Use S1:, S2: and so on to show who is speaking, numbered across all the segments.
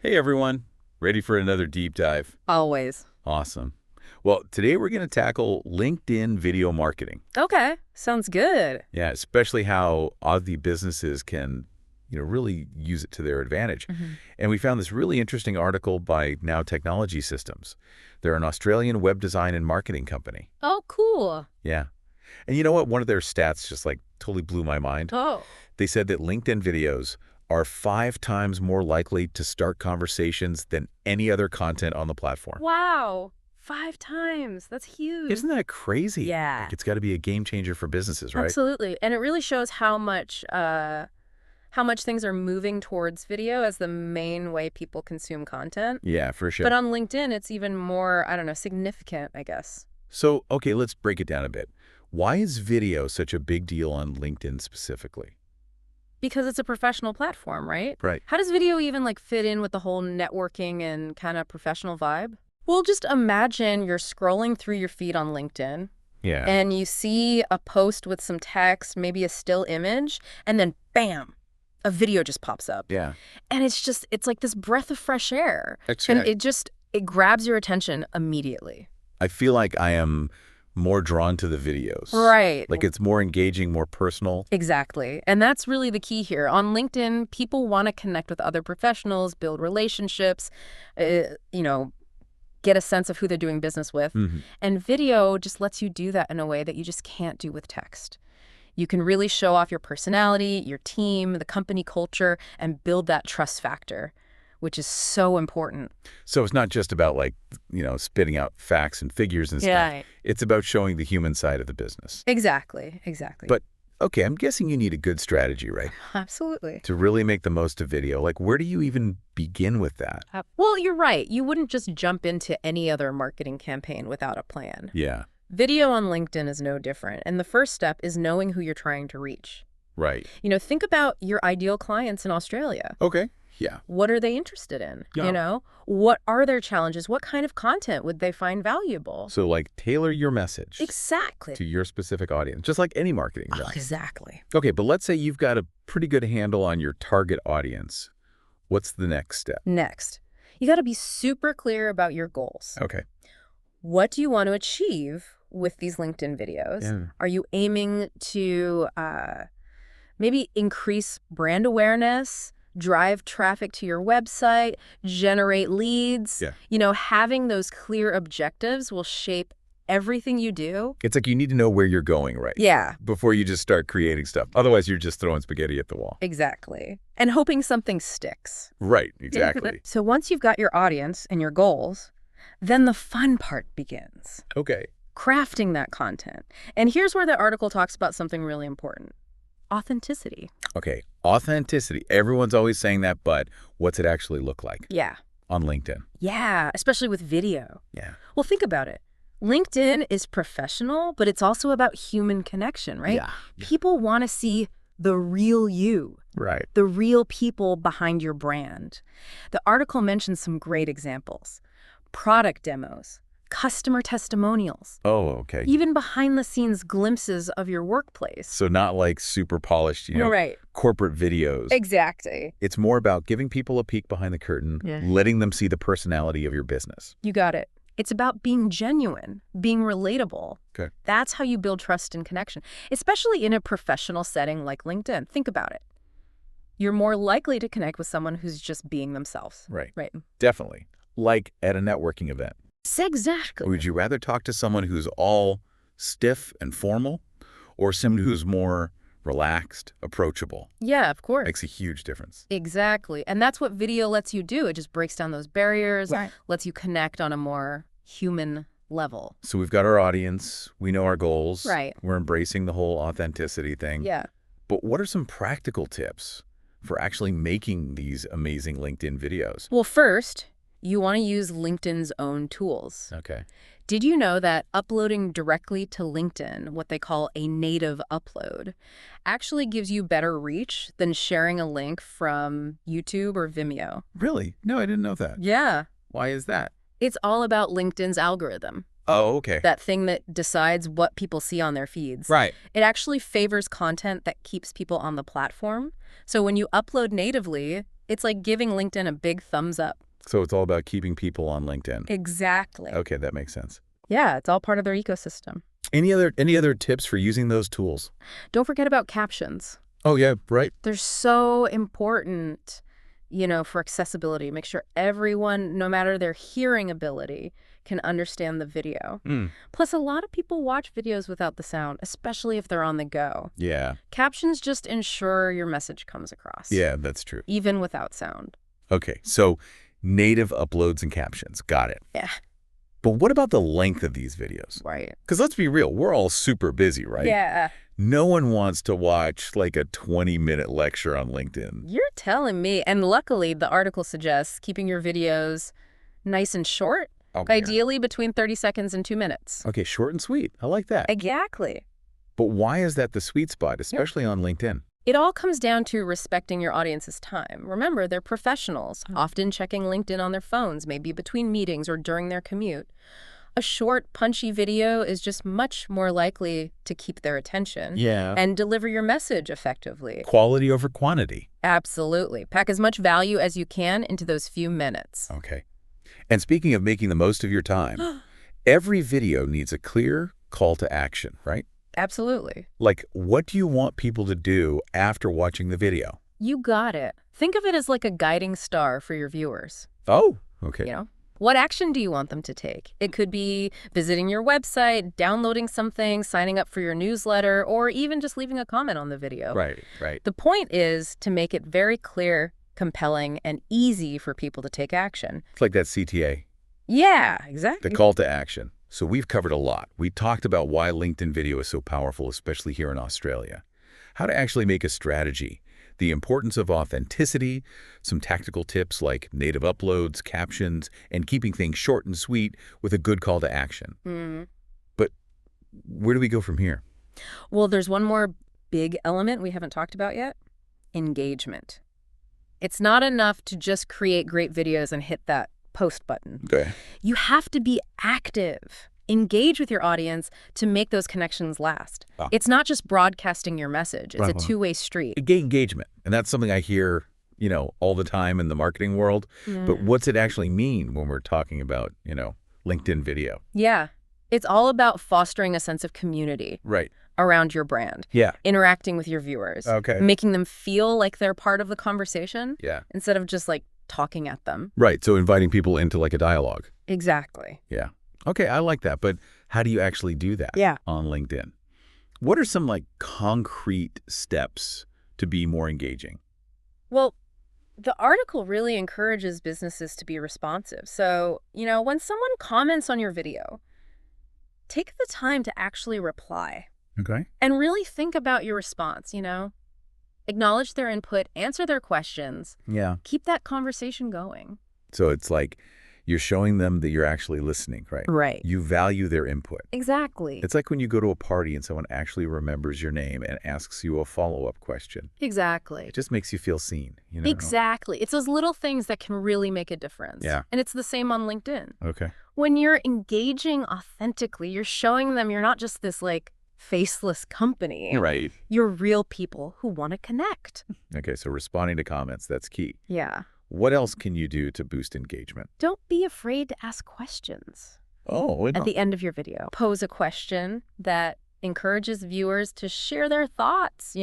S1: Hey everyone, ready for another deep dive?
S2: Always.
S1: Awesome. Well, today we're going to tackle LinkedIn video marketing.
S2: Okay, sounds good.
S1: Yeah, especially how Aussie businesses can, really use it to their advantage. And we found this really interesting article by Now Technology Systems. They're an Australian web design and marketing company.
S2: Oh, cool.
S1: Yeah. And you know what? One of their stats just totally blew my mind.
S2: Oh,
S1: They said that LinkedIn videos are 5 times more likely to start conversations than any other content on the platform.
S2: wow. 5 times. That's huge.
S1: Isn't that crazy?
S2: Yeah.
S1: It's got to be a game changer for businesses, right?
S2: Absolutely. And it really shows how much things are moving towards video as the main way people consume content.
S1: Yeah, for sure.
S2: But on LinkedIn, it's even more, I don't know, significant, I guess.
S1: So, okay, let's break it down a bit. Why is video such a big deal on LinkedIn specifically?
S2: Because it's a professional platform, right?
S1: Right.
S2: How does video even fit in with the whole networking and kind of professional vibe? Well, just imagine you're scrolling through your feed on LinkedIn
S1: Yeah.
S2: and you see a post with some text, maybe a still image, and then bam, a video just pops up.
S1: Yeah.
S2: And it's like this breath of fresh air.
S1: That's
S2: And
S1: right.
S2: it grabs your attention immediately.
S1: I feel like I am more drawn to the videos.
S2: Right.
S1: It's more engaging, more personal.
S2: Exactly. And that's really the key here. On LinkedIn, people want to connect with other professionals, build relationships, get a sense of who they're doing business with. And video just lets you do that in a way that you just can't do with text. You can really show off your personality, your team, the company culture, and build that trust factor, which is so important.
S1: So it's not just about spitting out facts and figures and stuff.
S2: Yeah.
S1: It's about showing the human side of the business.
S2: Exactly.
S1: But okay, I'm guessing you need a good strategy, right?
S2: Absolutely.
S1: To really make the most of video. Where do you even begin with that?
S2: Well, you're right. You wouldn't just jump into any other marketing campaign without a plan.
S1: Yeah.
S2: Video on LinkedIn is no different. And the first step is knowing who you're trying to reach.
S1: Right.
S2: Think about your ideal clients in Australia.
S1: Okay. Yeah.
S2: What are they interested in?
S1: Yeah.
S2: What are their challenges? What kind of content would they find valuable?
S1: So tailor your message
S2: Exactly.
S1: to your specific audience, just like any marketing does.
S2: Exactly.
S1: Okay, but let's say you've got a pretty good handle on your target audience. What's the next step?
S2: Next, you got to be super clear about your goals.
S1: Okay.
S2: What do you want to achieve with these LinkedIn videos?
S1: Yeah.
S2: Are you aiming to maybe increase brand awareness, drive traffic to your website, generate leads?
S1: Yeah.
S2: Having those clear objectives will shape everything you do.
S1: It's you need to know where you're going, right?
S2: Yeah,
S1: Before you just start creating stuff. Otherwise, you're just throwing spaghetti at the wall.
S2: exactly. And hoping something sticks.
S1: Right, exactly.
S2: So once you've got your audience and your goals, then the fun part begins.
S1: Okay.
S2: Crafting that content. And here's where the article talks about something really important. Authenticity.
S1: Okay, authenticity. Everyone's always saying that, but what's it actually look like
S2: Yeah.
S1: on LinkedIn?
S2: Yeah, especially with video.
S1: Yeah.
S2: Well, think about it. LinkedIn is professional, but it's also about human connection, right?
S1: Yeah.
S2: People want to see the real you,
S1: Right.
S2: the real people behind your brand. The article mentions some great examples. Product demos, customer testimonials,
S1: Oh, okay.
S2: even behind-the-scenes glimpses of your workplace.
S1: So not super polished,
S2: Right.
S1: corporate videos.
S2: Exactly.
S1: It's more about giving people a peek behind the curtain,
S2: Yeah.
S1: letting them see the personality of your business.
S2: You got it. It's about being genuine, being relatable.
S1: Okay.
S2: That's how you build trust and connection, especially in a professional setting like LinkedIn. Think about it. You're more likely to connect with someone who's just being themselves.
S1: Right.
S2: Right.
S1: Definitely. Like at a networking event.
S2: Exactly.
S1: Would you rather talk to someone who's all stiff and formal or someone who's more relaxed, approachable?
S2: Yeah, of course.
S1: Makes a huge difference.
S2: Exactly. And that's what video lets you do. It just breaks down those barriers, lets you connect on a more human level.
S1: So we've got our audience. We know our goals.
S2: Right.
S1: We're embracing the whole authenticity thing.
S2: Yeah.
S1: But what are some practical tips for actually making these amazing LinkedIn videos?
S2: Well, first, you want to use LinkedIn's own tools.
S1: Okay.
S2: Did you know that uploading directly to LinkedIn, what they call a native upload, actually gives you better reach than sharing a link from YouTube or Vimeo?
S1: Really? No, I didn't know that.
S2: Yeah.
S1: Why is that?
S2: It's all about LinkedIn's algorithm,
S1: Oh, okay.
S2: that thing that decides what people see on their feeds.
S1: Right.
S2: It actually favors content that keeps people on the platform. So when you upload natively, It's like giving LinkedIn a big thumbs up.
S1: So it's all about keeping people on LinkedIn.
S2: Exactly.
S1: Okay, that makes sense.
S2: Yeah, it's all part of their ecosystem.
S1: Any other tips for using those tools?
S2: Don't forget about captions.
S1: Oh, yeah, right.
S2: They're so important, for accessibility. Make sure everyone, no matter their hearing ability, can understand the video. Plus, a lot of people watch videos without the sound, especially if they're on the go.
S1: Yeah.
S2: Captions just ensure your message comes across.
S1: Yeah, that's true.
S2: Even without sound.
S1: Okay, so native uploads and captions. Got it.
S2: Yeah.
S1: But what about the length of these videos?
S2: Right.
S1: Because let's be real, we're all super busy, right?
S2: Yeah.
S1: No one wants to watch like a 20-minute lecture on LinkedIn.
S2: You're telling me. And luckily, the article suggests keeping your videos nice and short, ideally between 30 seconds and 2 minutes.
S1: Okay, short and sweet. I like that.
S2: Exactly.
S1: But why is that the sweet spot, especially on LinkedIn?
S2: It all comes down to respecting your audience's time. Remember, they're professionals, often checking LinkedIn on their phones, maybe between meetings or during their commute. A short, punchy video is just much more likely to keep their attention and deliver your message effectively.
S1: Quality over quantity.
S2: Absolutely. Pack as much value as you can into those few minutes.
S1: Okay. And speaking of making the most of your time, every video needs a clear call to action, right?
S2: Absolutely.
S1: Like, what do you want people to do after watching the video?
S2: You got it. Think of it as like a guiding star for your viewers.
S1: Oh, okay.
S2: What action do you want them to take? It could be visiting your website, downloading something, signing up for your newsletter, or even just leaving a comment on the video.
S1: Right.
S2: The point is to make it very clear, compelling, and easy for people to take action.
S1: It's like that CTA.
S2: Yeah, exactly.
S1: The call to action. So we've covered a lot. We talked about why LinkedIn video is so powerful, especially here in Australia. How to actually make a strategy. The importance of authenticity, some tactical tips like native uploads, captions, and keeping things short and sweet with a good call to action. But where do we go from here?
S2: Well, there's one more big element we haven't talked about yet. Engagement. It's not enough to just create great videos and hit that post button.
S1: Okay.
S2: You have to be active. Engage with your audience to make those connections last. It's not just broadcasting your message. It's a two-way street.
S1: Engagement. And that's something I hear, all the time in the marketing world. But what's it actually mean when we're talking about, LinkedIn video?
S2: Yeah. It's all about fostering a sense of community around your brand.
S1: Yeah.
S2: Interacting with your viewers.
S1: Okay.
S2: Making them feel like they're part of the conversation.
S1: Yeah.
S2: Instead of just like talking at them.
S1: Right. So inviting people into like a dialogue.
S2: Exactly.
S1: Yeah. Okay, I like that. But how do you actually do that on LinkedIn? What are some like concrete steps to be more engaging?
S2: Well, the article really encourages businesses to be responsive. So, when someone comments on your video, take the time to actually reply.
S1: Okay.
S2: And really think about your response, Acknowledge their input, answer their questions.
S1: Yeah.
S2: Keep that conversation going.
S1: So it's like you're showing them that you're actually listening, right?
S2: Right.
S1: You value their input.
S2: Exactly.
S1: It's like when you go to a party and someone actually remembers your name and asks you a follow-up question.
S2: Exactly.
S1: It just makes you feel seen,
S2: Exactly. It's those little things that can really make a difference.
S1: Yeah.
S2: And it's the same on LinkedIn.
S1: Okay.
S2: When you're engaging authentically, you're showing them you're not just this like faceless company.
S1: Right.
S2: You're real people who want to connect.
S1: Okay, so responding to comments, that's key.
S2: Yeah.
S1: What else can you do to boost engagement?
S2: Don't be afraid to ask questions. At the end of your video, pose a question that encourages viewers to share their thoughts,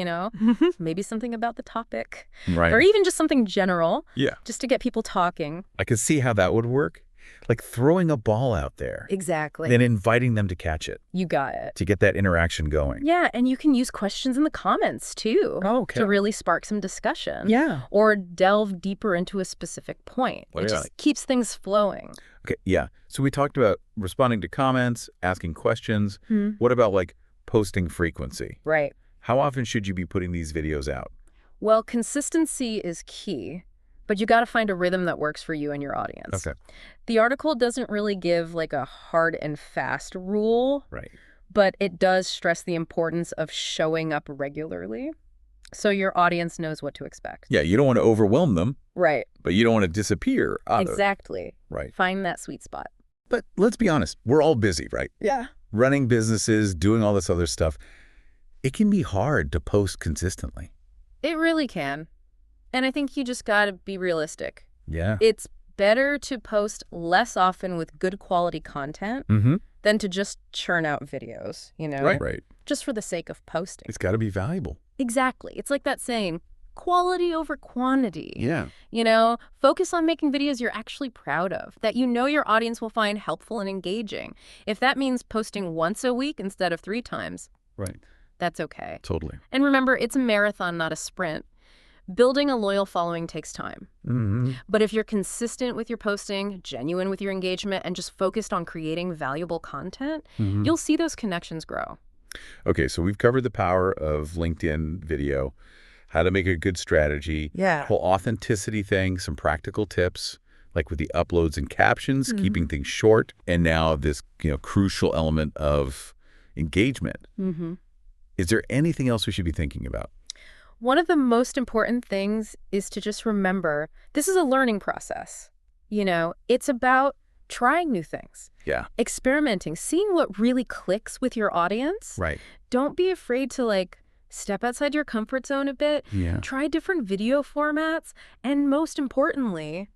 S2: maybe something about the topic.
S1: Right.
S2: Or even just something general.
S1: Yeah.
S2: Just to get people talking.
S1: I can see how that would work. Like throwing a ball out there.
S2: Exactly.
S1: Then inviting them to catch it.
S2: You got it.
S1: To get that interaction going.
S2: Yeah, and you can use questions in the comments, too.
S1: Oh, okay.
S2: To really spark some discussion.
S1: Yeah.
S2: Or delve deeper into a specific point. It just keeps things flowing.
S1: Okay, yeah. So we talked about responding to comments, asking questions. What about like posting frequency?
S2: Right.
S1: How often should you be putting these videos out?
S2: Well, consistency is key. But you got to find a rhythm that works for you and your audience.
S1: Okay.
S2: The article doesn't really give like a hard and fast rule.
S1: Right.
S2: But it does stress the importance of showing up regularly so your audience knows what to expect.
S1: Yeah, you don't want to overwhelm them.
S2: Right.
S1: But you don't want to disappear either.
S2: Exactly.
S1: Right.
S2: Find that sweet spot.
S1: But let's be honest, we're all busy, right?
S2: Yeah.
S1: Running businesses, doing all this other stuff. It can be hard to post consistently.
S2: It really can. And I think you just got to be realistic.
S1: Yeah.
S2: It's better to post less often with good quality content than to just churn out videos,
S1: Right.
S2: just for the sake of posting.
S1: It's got to be valuable.
S2: Exactly. It's like that saying, quality over quantity.
S1: Yeah.
S2: Focus on making videos you're actually proud of, that your audience will find helpful and engaging. If that means posting once a week instead of 3 times,
S1: Right.
S2: that's okay.
S1: Totally.
S2: And remember, it's a marathon, not a sprint. Building a loyal following takes time. But if you're consistent with your posting, genuine with your engagement, and just focused on creating valuable content, you'll see those connections grow.
S1: Okay, so we've covered the power of LinkedIn video, how to make a good strategy, whole authenticity thing, some practical tips, like with the uploads and captions, keeping things short, and now this crucial element of engagement. Is there anything else we should be thinking about?
S2: One of the most important things is to just remember, this is a learning process. It's about trying new things.
S1: Yeah.
S2: Experimenting, seeing what really clicks with your audience.
S1: Right.
S2: Don't be afraid to step outside your comfort zone a bit.
S1: Yeah.
S2: Try different video formats. And most importantly,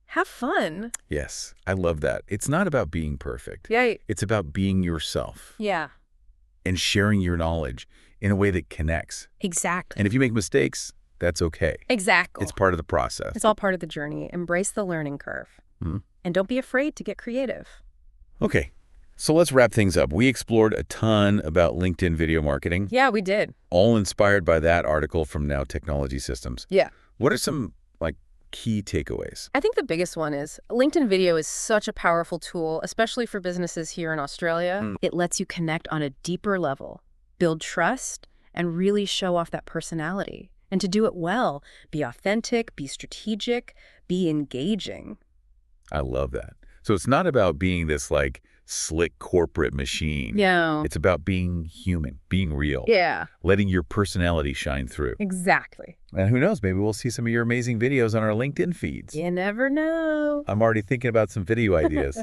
S2: have fun.
S1: Yes, I love that. It's not about being perfect.
S2: Yeah.
S1: It's about being yourself.
S2: Yeah.
S1: And sharing your knowledge in a way that connects.
S2: Exactly.
S1: And if you make mistakes, that's okay.
S2: Exactly.
S1: It's part of the process.
S2: It's all part of the journey. Embrace the learning curve. And don't be afraid to get creative.
S1: Okay, so let's wrap things up. We explored a ton about LinkedIn video marketing.
S2: Yeah, we did.
S1: All inspired by that article from Now Technology Systems.
S2: Yeah.
S1: What are some key takeaways?
S2: I think the biggest one is LinkedIn video is such a powerful tool, especially for businesses here in Australia. It lets you connect on a deeper level, build trust, and really show off that personality. And to do it well, be authentic, be strategic, be engaging.
S1: I love that. So it's not about being this slick corporate machine.
S2: Yeah.
S1: It's about being human, being real.
S2: Yeah.
S1: Letting your personality shine through.
S2: Exactly.
S1: And who knows, maybe we'll see some of your amazing videos on our LinkedIn feeds.
S2: You never know.
S1: I'm already thinking about some video ideas.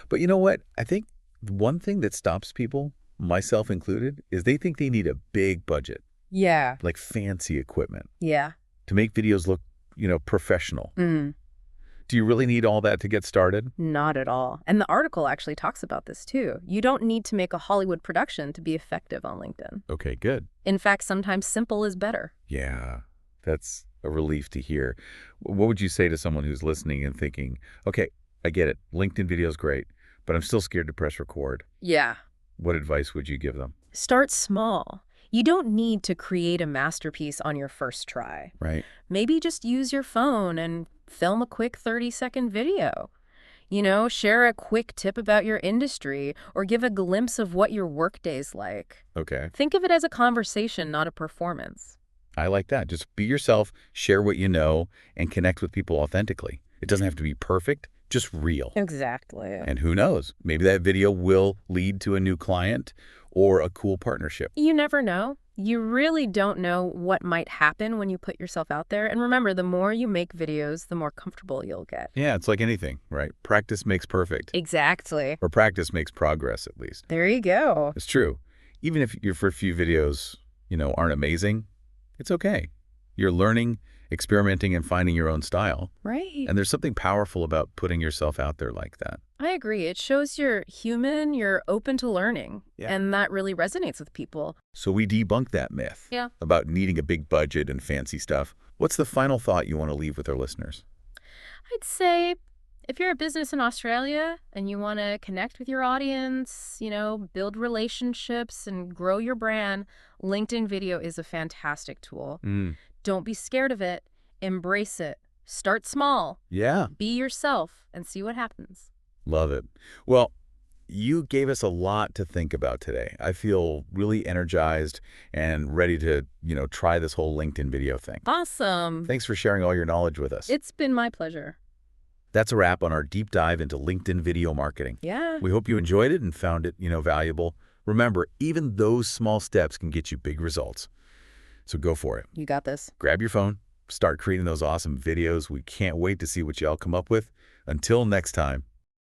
S1: But you know what? I think one thing that stops people, myself included, is they think they need a big budget.
S2: Yeah.
S1: Like fancy equipment.
S2: Yeah.
S1: To make videos look, professional. Do you really need all that to get started?
S2: Not at all. And the article actually talks about this too. You don't need to make a Hollywood production to be effective on LinkedIn.
S1: Okay, good.
S2: In fact, sometimes simple is better.
S1: Yeah, that's a relief to hear. What would you say to someone who's listening and thinking, okay, I get it, LinkedIn video is great, but I'm still scared to press record?
S2: Yeah.
S1: What advice would you give them?
S2: Start small. You don't need to create a masterpiece on your first try.
S1: Right.
S2: Maybe just use your phone and film a quick 30-second video. Share a quick tip about your industry or give a glimpse of what your workday's like.
S1: Okay.
S2: Think of it as a conversation, not a performance.
S1: I like that. Just be yourself, share what you know, and connect with people authentically. It doesn't have to be perfect, just real.
S2: Exactly.
S1: And who knows, maybe that video will lead to a new client or a cool partnership.
S2: You never know. You really don't know what might happen when you put yourself out there. And remember, the more you make videos, the more comfortable you'll get.
S1: Yeah, it's like anything, right? Practice makes perfect.
S2: Exactly.
S1: Or practice makes progress, at least.
S2: There you go.
S1: It's true. Even if your first few videos, aren't amazing, it's okay. You're learning, experimenting, and finding your own style.
S2: Right.
S1: And there's something powerful about putting yourself out there like that.
S2: I agree. It shows you're human, you're open to learning,
S1: Yeah.
S2: and that really resonates with people.
S1: So we debunk that myth about needing a big budget and fancy stuff. What's the final thought you want to leave with our listeners?
S2: I'd say if you're a business in Australia and you want to connect with your audience, build relationships and grow your brand, LinkedIn video is a fantastic tool. Don't be scared of it. Embrace it. Start small.
S1: Yeah.
S2: Be yourself and see what happens.
S1: Love it. Well, you gave us a lot to think about today. I feel really energized and ready to, try this whole LinkedIn video thing.
S2: Awesome.
S1: Thanks for sharing all your knowledge with us.
S2: It's been my pleasure.
S1: That's a wrap on our deep dive into LinkedIn video marketing.
S2: Yeah.
S1: We hope you enjoyed it and found it, valuable. Remember, even those small steps can get you big results. So go for it.
S2: You got this.
S1: Grab your phone, start creating those awesome videos. We can't wait to see what y'all come up with. Until next time.